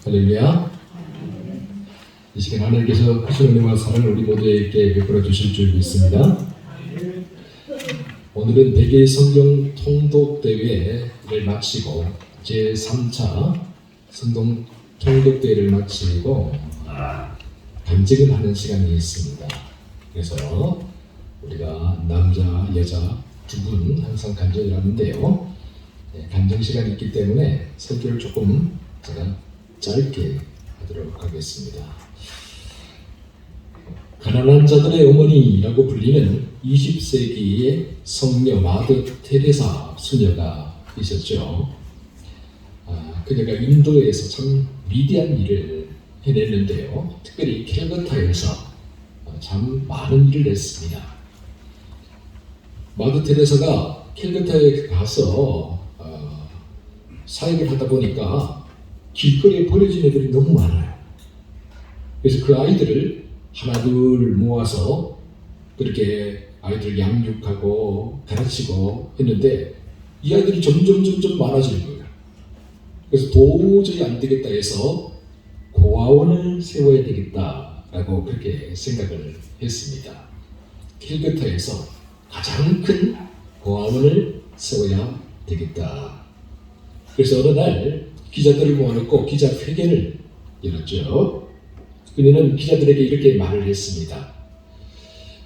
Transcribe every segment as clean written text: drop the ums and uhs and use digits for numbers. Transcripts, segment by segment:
할렐루야. 이 시간 하나님께서 크신 은혜와 사랑을 우리 모두에게 베풀어 주실 줄 믿습니다. 오늘은 대개 성경 통독 대회를 마치고 제3차 성경 통독 대회를 마치고 간증을 하는 시간이 있습니다. 그래서 우리가 남자, 여자 두 분 항상 간증을 하는데요. 간증 시간이 있기 때문에 설교를 조금 제가 짧게 하도록 하겠습니다. 가난한 자들의 어머니라고 불리는 20세기의 성녀 마더 테레사 수녀가 있었죠. 그녀가 인도에서 참 위대한 일을 해냈는데요. 특별히 캘커타에서 참 많은 일을 했습니다. 마더 테레사가 캘커타에 가서 사역을 하다 보니까 길거리에 버려진 애들이 너무 많아요. 그래서 그 아이들을 하나둘 모아서 그렇게 아이들 양육하고 가르치고 했는데 이 아이들이 점점 많아지는 거예요. 그래서 도저히 안 되겠다 해서 고아원을 세워야 되겠다라고 그렇게 생각을 했습니다. 캘커타에서 가장 큰 고아원을 세워야 되겠다. 그래서 어느 날 기자들을 모아놓고 기자회견을 열었죠. 그녀는 기자들에게 이렇게 말을 했습니다.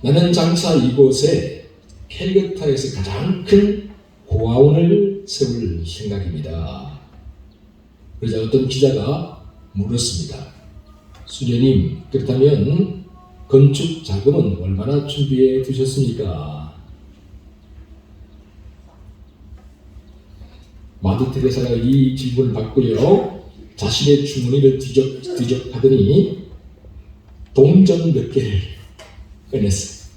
나는 장차 이곳에 캘커타에서 가장 큰 고아원을 세울 생각입니다. 그러자 어떤 기자가 물었습니다. 수녀님, 그렇다면 건축 자금은 얼마나 준비해 두셨습니까? 마더 테레사가 이 질문을 받고요. 자신의 주머니를 뒤적하더니 동전 몇 개를 꺼냈어요.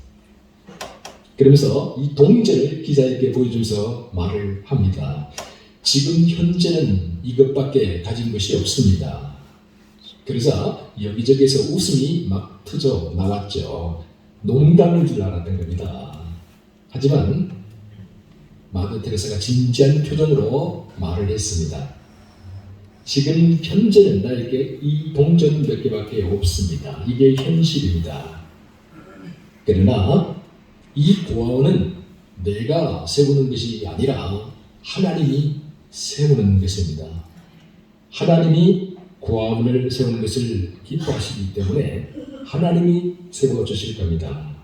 그러면서 이 동전을 기자에게 보여주면서 말을 합니다. 지금 현재는 이것밖에 가진 것이 없습니다. 그래서 여기저기서 웃음이 막 터져 나왔죠. 농담인 줄 알았던 겁니다. 하지만 마더 테레사가 진지한 표정으로 말을 했습니다. 지금 현재는 나에게 이 동전 몇 개밖에 없습니다. 이게 현실입니다. 그러나 이 고아원은 내가 세우는 것이 아니라 하나님이 세우는 것입니다. 하나님이 고아원을 세우는 것을 기뻐하시기 때문에 하나님이 세워주실 겁니다.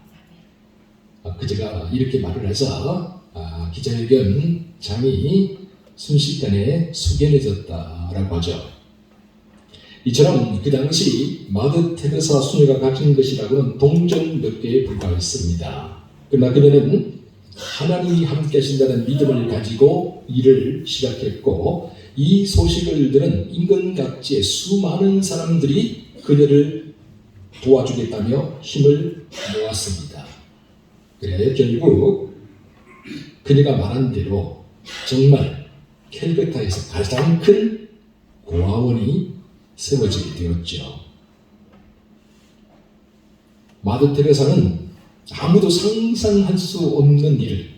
그제가 이렇게 말을 하자 기자회견장이 순식간에 숙연해졌다라고 하죠. 이처럼 그 당시 마더 테레사 수녀가 가진 것이라고는 동전 몇 개에 불과했습니다. 그러나 그녀는 하나님이 함께 하신다는 믿음을 가지고 일을 시작했고 이 소식을 들은 인근 각지의 수많은 사람들이 그녀를 도와주겠다며 힘을 모았습니다. 그래 결국 그녀가 말한 대로 정말 캘커타에서 가장 큰 고아원이 세워지게 되었죠. 마더 테레사는 아무도 상상할 수 없는 일을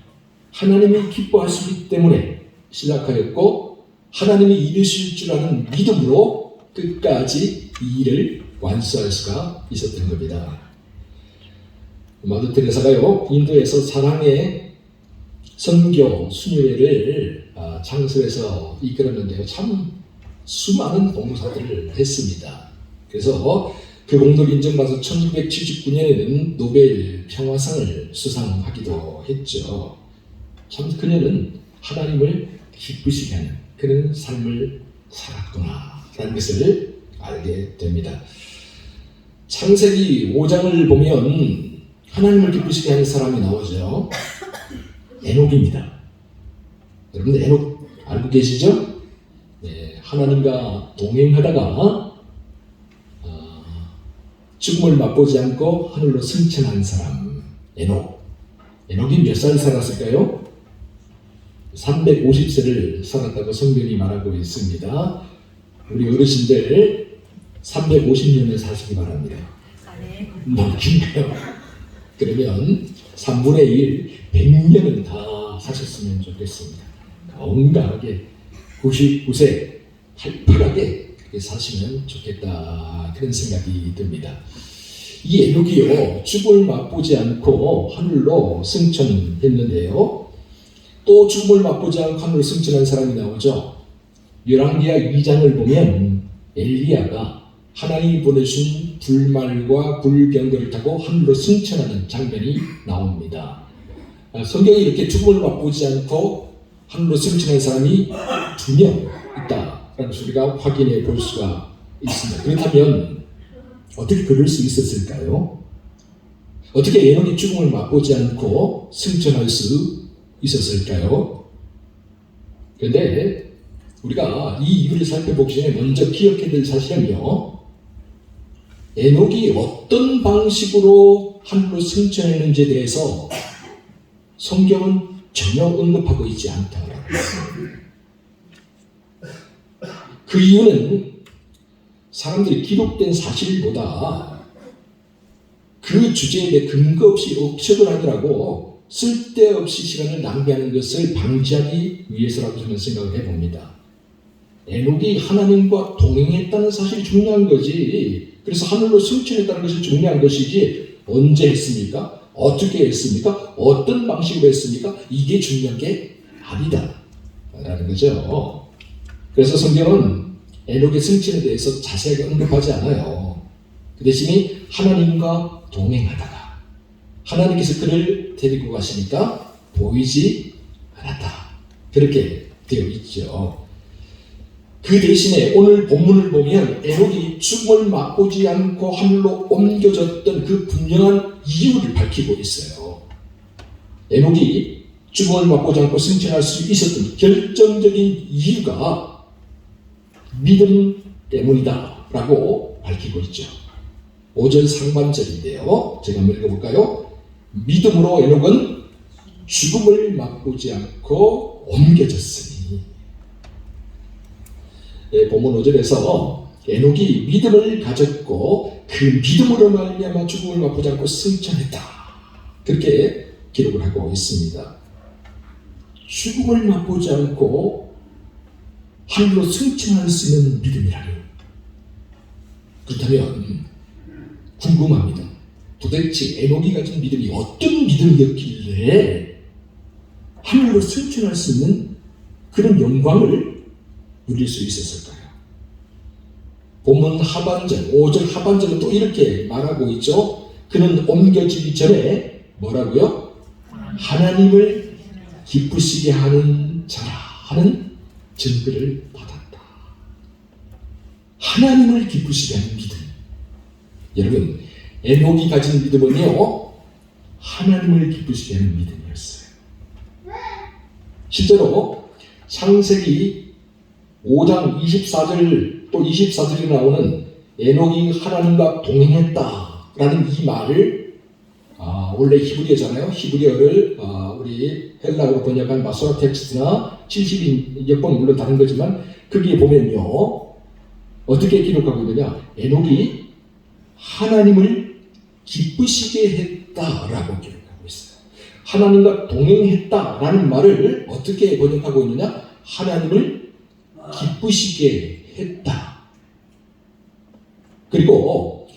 하나님이 기뻐하시기 때문에 시작하였고 하나님이 이루실 줄 아는 믿음으로 끝까지 이 일을 완수할 수가 있었던 겁니다. 마더 테레사가요 인도에서 사랑의 선교 수녀회를 창설해서 이끌었는데요. 참 수많은 봉사들을 했습니다. 그래서 그 공로를 인정받아서 1979년에는 노벨 평화상을 수상하기도 했죠. 참 그녀는 하나님을 기쁘시게 하는 그런 삶을 살았구나라는 것을 알게 됩니다. 창세기 5장을 보면 하나님을 기쁘시게 하는 사람이 나오죠. 에녹입니다. 여러분들 에녹 알고 계시죠? 네, 하나님과 동행하다가 죽음을 맛보지 않고 하늘로 승천한 사람 에녹. 에녹이 몇 살 살았을까요? 350세를 살았다고 성경이 말하고 있습니다. 우리 어르신들 350년을 사시기 바랍니다. 너무 긴가요? 그러면 3분의 1, 100년은 다 사셨으면 좋겠습니다. 건강하게 99세 팔팔하게 그렇게 사시면 좋겠다, 그런 생각이 듭니다. 이 에녹이요, 죽음을 맛보지 않고 하늘로 승천했는데요. 또 죽음을 맛보지 않고 하늘로 승천한 사람이 나오죠. 열왕기하 2장을 보면 엘리야가 하나님이 보내신 불말과 불병거를 타고 하늘로 승천하는 장면이 나옵니다. 성경에 이렇게 죽음을 맛보지 않고 하늘로 승천한 사람이 2명 있다라는 소리가 확인해 볼 수가 있습니다. 그렇다면 어떻게 그럴 수 있었을까요? 어떻게 에녹이 죽음을 맛보지 않고 승천할 수 있었을까요? 그런데 우리가 이 이유를 살펴보기 전에 먼저 기억해야 될 사실은요, 에녹이 어떤 방식으로 하늘로 승천했는지에 대해서 성경은 전혀 언급하고 있지 않다라고 했습니다. 그 이유는 사람들이 기록된 사실보다 그 주제에 대해 근거 없이 억측을 하더라고 쓸데없이 시간을 낭비하는 것을 방지하기 위해서라고 저는 생각을 해봅니다. 에녹이 하나님과 동행했다는 사실이 중요한 거지, 그래서 하늘로 승천했다는 것이 중요한 것이지, 언제 했습니까? 어떻게 했습니까? 어떤 방식으로 했습니까? 이게 중요한 게 아니다 라는 거죠. 그래서 성경은 에녹의 승천에 대해서 자세하게 언급하지 않아요. 그 대신에 하나님과 동행하다가 하나님께서 그를 데리고 가시니까 보이지 않았다, 그렇게 되어 있죠. 그 대신에 오늘 본문을 보면 에녹이 죽음을 맛보지 않고 하늘로 옮겨졌던 그 분명한 이유를 밝히고 있어요. 에녹이 죽음을 맛보지 않고 승천할 수 있었던 결정적인 이유가 믿음 때문이다 라고 밝히고 있죠. 5절 상반절인데요, 제가 한번 읽어볼까요? 믿음으로 에녹은 죽음을 맛보지 않고 옮겨졌으니. 본문 5절에서 에녹이 믿음을 가졌고 그 믿음으로 말미암아 죽음을 맛보지 않고 승천했다, 그렇게 기록을 하고 있습니다. 죽음을 맛보지 않고 하늘로 승천할 수 있는 믿음이라니, 그렇다면 궁금합니다. 도대체 에녹이 가진 믿음이 어떤 믿음이었길래 하늘로 승천할 수 있는 그런 영광을 누릴 수 있었을까요? 본문 하반절, 5절 하반절은 또 이렇게 말하고 있죠. 그는 옮겨지기 전에 뭐라고요? 하나님을 기쁘시게 하는 자라 하는 증거를 받았다. 하나님을 기쁘시게 하는 믿음. 여러분, 에녹이 가진 믿음은요, 하나님을 기쁘시게 하는 믿음이었어요. 실제로 창세기 5장 24절 또 24절에 나오는 에녹이 하나님과 동행했다라는 이 말을 원래 히브리어잖아요. 히브리어를 우리 헬라어로 번역한 마소라 텍스트나 70인역본 물론 다른 거지만 거기에 보면요, 어떻게 기록하고 있느냐, 에녹이 하나님을 기쁘시게 했다라고 기록하고 있어요. 하나님과 동행했다라는 말을 어떻게 번역하고 있느냐, 하나님을 기쁘시게 했다. 그리고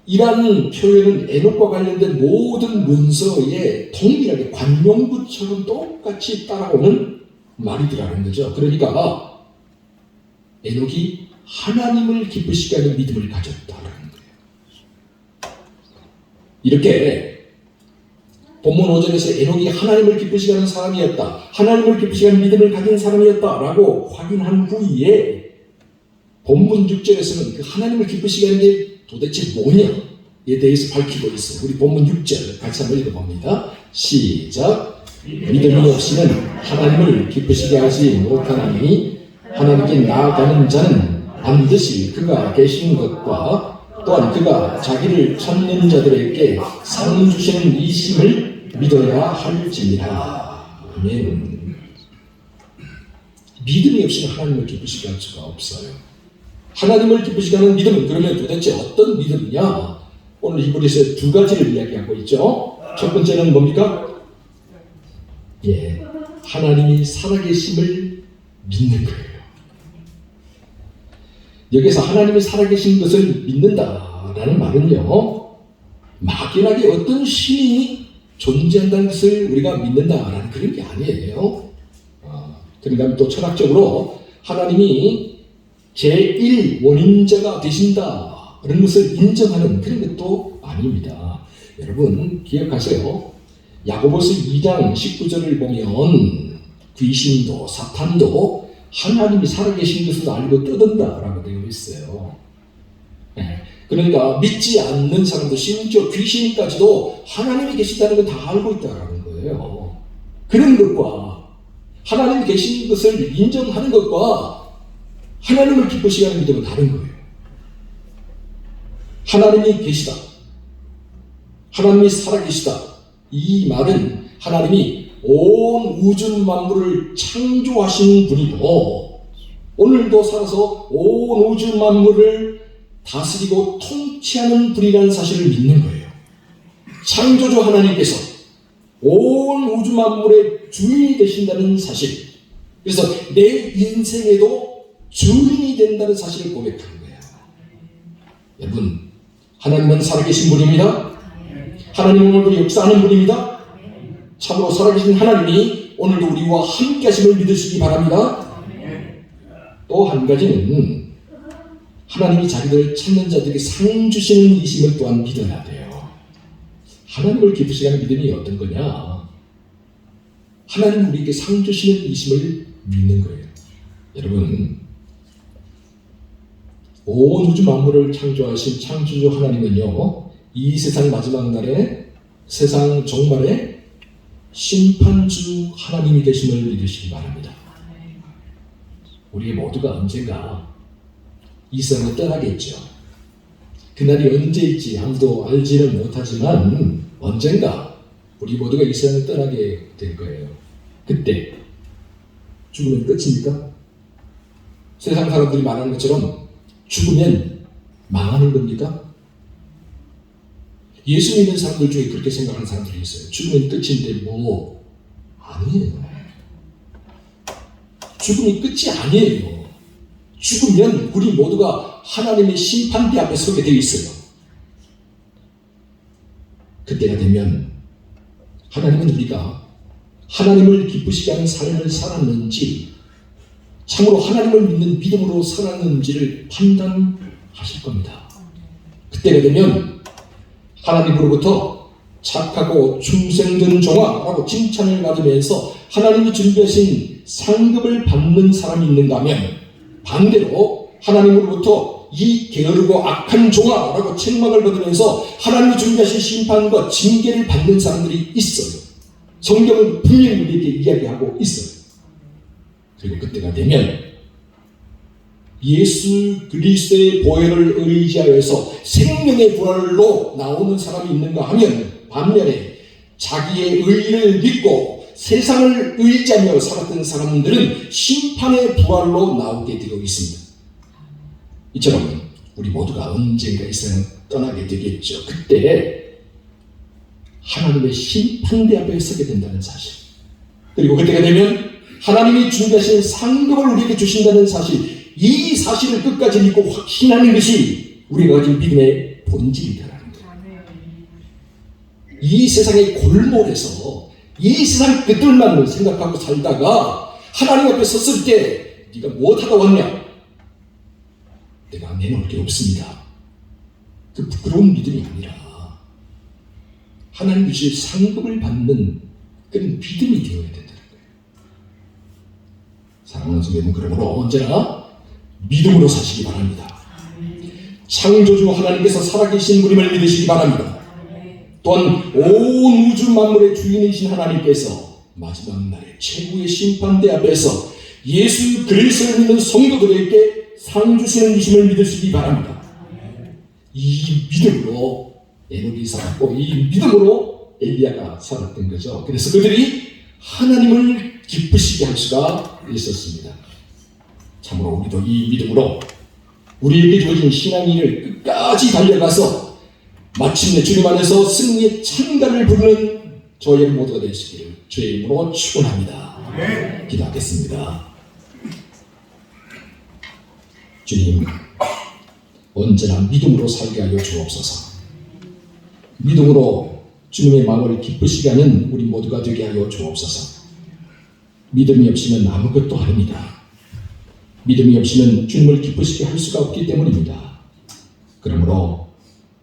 이러한 표현은 에녹과 관련된 모든 문서에 동일하게 관용구처럼 똑같이 따라오는 말이더라는 거죠. 그러니까 에녹이 하나님을 기쁘시게 하는 믿음을 가졌다라는 거예요. 이렇게 본문 5절에서 에녹이 하나님을 기쁘시게 하는 사람이었다, 하나님을 기쁘시게 하는 믿음을 가진 사람이었다라고 확인한 후에 본문 6절에서는 그 하나님을 기쁘시게 하는 게 도대체 뭐냐에 대해서 밝히고 있어요. 우리 본문 6절 같이 한번 읽어봅니다. 시작. 믿음이 없이는 하나님을 기쁘시게 하지 못하나니 하나님께 나아가는 자는 반드시 그가 계신 것과 또한 그가 자기를 찾는 자들에게 상 주시는 이심을 믿어야 할지니라. 아멘. 믿음이 없이는 하나님을 기쁘시게 할 수가 없어요. 하나님을 기쁘시게 하는 믿음은 그러면 도대체 어떤 믿음이냐? 오늘 히브리서에 두 가지를 이야기하고 있죠. 첫 번째는 뭡니까? 하나님이 살아계심을 믿는 거예요. 여기서 하나님이 살아계신 것을 믿는다라는 말은요, 막연하게 어떤 신이 존재한다는 것을 우리가 믿는다라는 그런 게 아니에요. 그러니까 또 철학적으로 하나님이 제1원인자가 되신다는 것을 인정하는 그런 것도 아닙니다. 여러분 기억하세요. 야고보서 2장 19절을 보면 귀신도 사탄도 하나님이 살아계신 것을 알고 떠든다라고 되어 있어요. 그러니까 믿지 않는 사람도 심지어 귀신까지도 하나님이 계신다는 걸 다 알고 있다는 거예요. 그런 것과 하나님이 계신 것을 인정하는 것과 하나님을 기쁘시게 하는 믿음은 다른 거예요. 하나님이 계시다, 하나님이 살아계시다, 이 말은 하나님이 온 우주 만물을 창조하신 분이고 오늘도 살아서 온 우주 만물을 다스리고 통치하는 분이라는 사실을 믿는 거예요. 창조주 하나님께서 온 우주 만물의 주인이 되신다는 사실, 그래서 내 인생에도 주인이 된다는 사실을 고백하는 거예요. 여러분, 하나님은 살아계신 분입니다. 하나님은 오늘도 역사하는 분입니다. 참으로 살아계신 하나님이 오늘도 우리와 함께 하심을 믿으시기 바랍니다. 또 한 가지는 하나님이 자기들 찾는 자들에게 상 주시는 이심을 또한 믿어야 돼요. 하나님을 기쁘시게 하는 믿음이 어떤 거냐? 하나님은 우리에게 상 주시는 이심을 믿는 거예요. 여러분, 온 우주 만물을 창조하신 창조주 하나님은요, 이 세상 마지막 날에 세상 종말에 심판주 하나님이 되심을 믿으시기 바랍니다. 우리 모두가 언젠가 이 세상을 떠나겠죠. 그날이 언제일지 아무도 알지는 못하지만 언젠가 우리 모두가 이 세상을 떠나게 될 거예요. 그때 죽으면 끝입니까? 세상 사람들이 말하는 것처럼 죽으면 망하는 겁니까? 예수 믿는 사람들 중에 그렇게 생각하는 사람들이 있어요. 죽으면 끝인데 뭐 아니에요. 죽음이 끝이 아니에요. 죽으면 우리 모두가 하나님의 심판대 앞에 서게 되어 있어요. 그때가 되면 하나님은 우리가 하나님을 기쁘시게 하는 삶을 살았는지 참으로 하나님을 믿는 믿음으로 살았는지를 판단하실 겁니다. 그때가 되면 하나님으로부터 착하고 충성된 종아라고 칭찬을 받으면서 하나님이 준비하신 상급을 받는 사람이 있는가 하면 반대로 하나님으로부터 이 게으르고 악한 종아라고 책망을 받으면서 하나님이 준비하신 심판과 징계를 받는 사람들이 있어요. 성경은 분명히 우리에게 이야기하고 있어요. 그리고 그때가 되면 예수 그리스도의 보혈을 의지하여서 생명의 부활로 나오는 사람이 있는가 하면 반면에 자기의 의를 믿고 세상을 의지하며 살았던 사람들은 심판의 부활로 나오게 되어 있습니다. 이처럼 우리 모두가 언젠가 이 세상을 떠나게 되겠죠. 그때 하나님의 심판대 앞에 서게 된다는 사실, 그리고 그때가 되면 하나님이 준비하신 상급을 우리에게 주신다는 사실, 이 사실을 끝까지 믿고 확신하는 것이 우리가 가진 믿음의 본질이다라는 거예요. 이 세상의 골몰에서 이 세상 것들만 생각하고 살다가 하나님 앞에 섰을 때 네가 무엇하다 왔냐? 내가 내놓을 게 없습니다. 그 부끄러운 믿음이 아니라 하나님 주실 상급을 받는 그런 믿음이 되어야 된다는 거예요. 사랑하는 성도님, 그러므로 언제나 믿음으로 사시기 바랍니다. 창조주 하나님께서 살아계신 분임을 믿으시기 바랍니다. 또한 온 우주 만물의 주인이신 하나님께서 마지막 날에 최후의 심판대 앞에서 예수 그리스도를 믿는 성도들에게 상 주시는 이심을 믿으시기 바랍니다. 이 믿음으로 에녹이 살았고 이 믿음으로 엘리야가 살았던 거죠. 그래서 그들이 하나님을 기쁘시게 할 수가 있었습니다. 참으로 우리도 이 믿음으로 우리에게 주어진 신앙의 일을 끝까지 달려가서 마침내 주님 안에서 승리의 찬가를 부르는 저희 모두가 되시기를 주의 이름으로 축원합니다. 기도하겠습니다. 주님, 언제나 믿음으로 살게 하여 주옵소서. 믿음으로 주님의 마음을 기쁘시게 하는 우리 모두가 되게 하여 주옵소서. 믿음이 없이는 아무것도 아닙니다. 믿음이 없이는 주님을 기쁘시게 할 수가 없기 때문입니다. 그러므로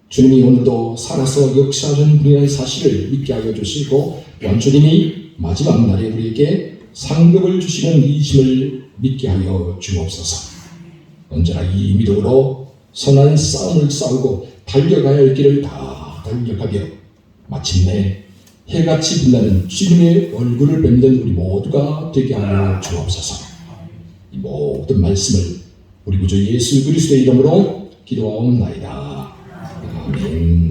주님이 오늘도 살아서 역사하는 분이라는 사실을 믿게 하여 주시고, 또한 주님이 마지막 날에 우리에게 상급을 주시는 이 힘을 믿게 하여 주옵소서. 언제나 이 믿음으로 선한 싸움을 싸우고 달려가야 할 길을 다 달려가며 마침내 해같이 빛나는 주님의 얼굴을 뵙는 우리 모두가 되게 하여 주옵소서. 이 모든 말씀을 우리 구주 예수 그리스도의 이름으로 기도하옵나이다. 아멘.